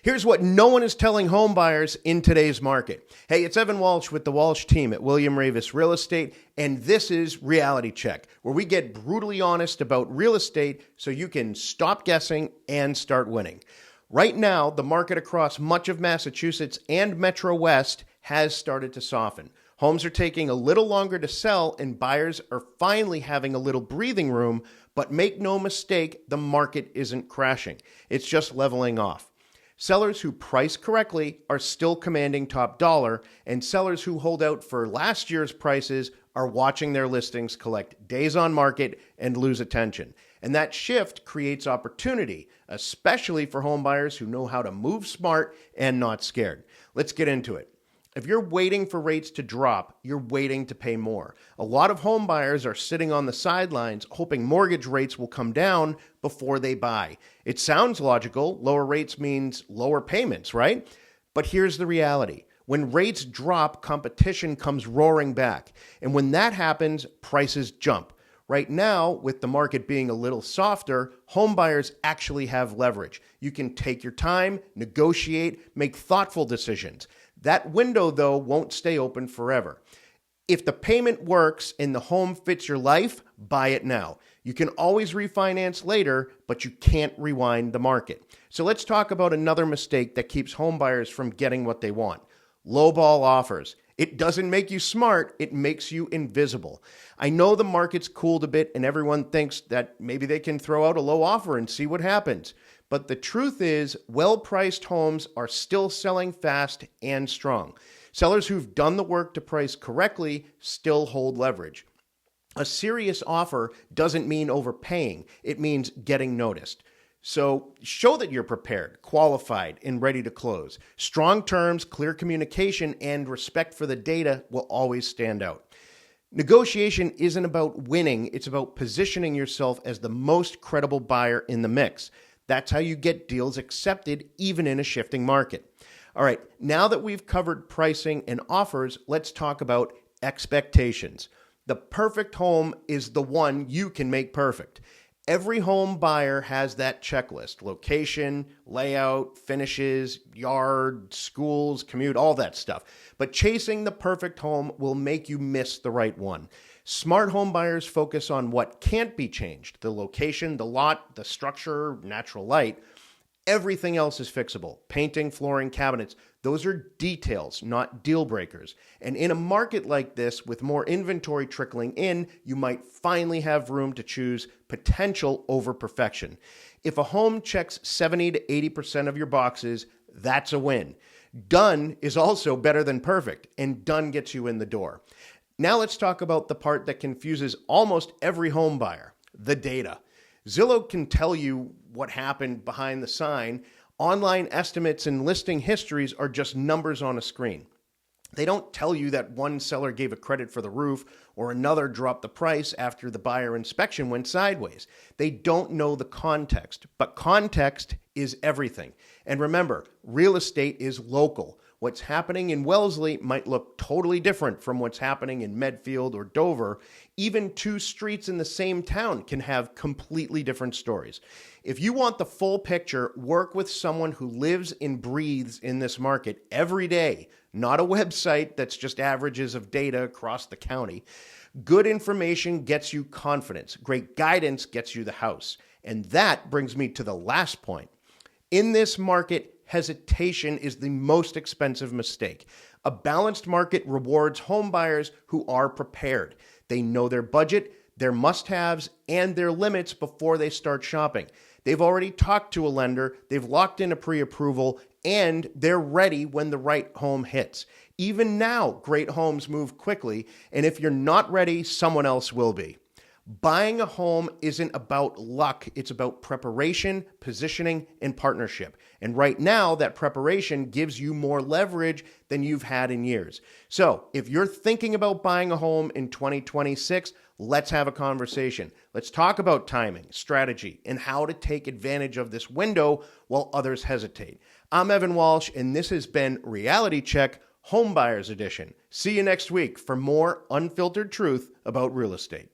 Here's what no one is telling home buyers in today's market. Hey, it's Evan Walsh with the Walsh team at William Raveis Real Estate, and this is Reality Check, where we get brutally honest about real estate so you can stop guessing and start winning. Right now, the market across much of Massachusetts and Metro West has started to soften. Homes are taking a little longer to sell, and buyers are finally having a little breathing room, but make no mistake, the market isn't crashing. It's just leveling off. Sellers who price correctly are still commanding top dollar, and sellers who hold out for last year's prices are watching their listings collect days on market and lose attention. And that shift creates opportunity, especially for home buyers who know how to move smart and not scared. Let's get into it. If you're waiting for rates to drop, you're waiting to pay more. A lot of home buyers are sitting on the sidelines hoping mortgage rates will come down before they buy. It sounds logical. Lower rates means lower payments, right? But here's the reality. When rates drop, competition comes roaring back. And when that happens, prices jump. Right now, with the market being a little softer, home buyers actually have leverage. You can take your time, negotiate, make thoughtful decisions. That window, though, won't stay open forever. If the payment works and the home fits your life, buy it now. You can always refinance later, but you can't rewind the market. So let's talk about another mistake that keeps home buyers from getting what they want. Lowball offers. It doesn't make you smart, it makes you invisible. I know the market's cooled a bit and everyone thinks that maybe they can throw out a low offer and see what happens. But the truth is, well-priced homes are still selling fast and strong. Sellers who've done the work to price correctly still hold leverage. A serious offer doesn't mean overpaying. It means getting noticed. So show that you're prepared, qualified, and ready to close. Strong terms, clear communication, and respect for the data will always stand out. Negotiation isn't about winning. It's about positioning yourself as the most credible buyer in the mix. That's how you get deals accepted even in a shifting market. All right, now that we've covered pricing and offers, let's talk about expectations. The perfect home is the one you can make perfect. Every home buyer has that checklist: location, layout, finishes, yard, schools, commute, all that stuff. But chasing the perfect home will make you miss the right one. Smart home buyers focus on what can't be changed: the location, the lot, the structure, natural light. Everything else is fixable. Painting, flooring, cabinets, those are details, not deal breakers. And in a market like this, with more inventory trickling in, you might finally have room to choose potential over perfection. If a home checks 70 to 80% of your boxes, that's a win. Done is also better than perfect, and done gets you in the door. Now let's talk about the part that confuses almost every home buyer: the data. Zillow can tell you what happened behind the sign. Online estimates and listing histories are just numbers on a screen. They don't tell you that one seller gave a credit for the roof or another dropped the price after the buyer inspection went sideways. They don't know the context, but context is everything. And remember, real estate is local. What's happening in Wellesley might look totally different from what's happening in Medfield or Dover. Even two streets in the same town can have completely different stories. If you want the full picture, work with someone who lives and breathes in this market every day, not a website that's just averages of data across the county. Good information gets you confidence. Great guidance gets you the house. And that brings me to the last point. In this market, hesitation is the most expensive mistake. A balanced market rewards home buyers who are prepared. They know their budget, their must-haves, and their limits before they start shopping. They've already talked to a lender, they've locked in a pre-approval, and they're ready when the right home hits. Even now, great homes move quickly, and if you're not ready, someone else will be. Buying a home isn't about luck. It's about preparation, positioning, and partnership. And right now, that preparation gives you more leverage than you've had in years. So if you're thinking about buying a home in 2026, let's have a conversation. Let's talk about timing, strategy, and how to take advantage of this window while others hesitate. I'm Evan Walsh, and this has been Reality Check Home Buyers Edition. See you next week for more unfiltered truth about real estate.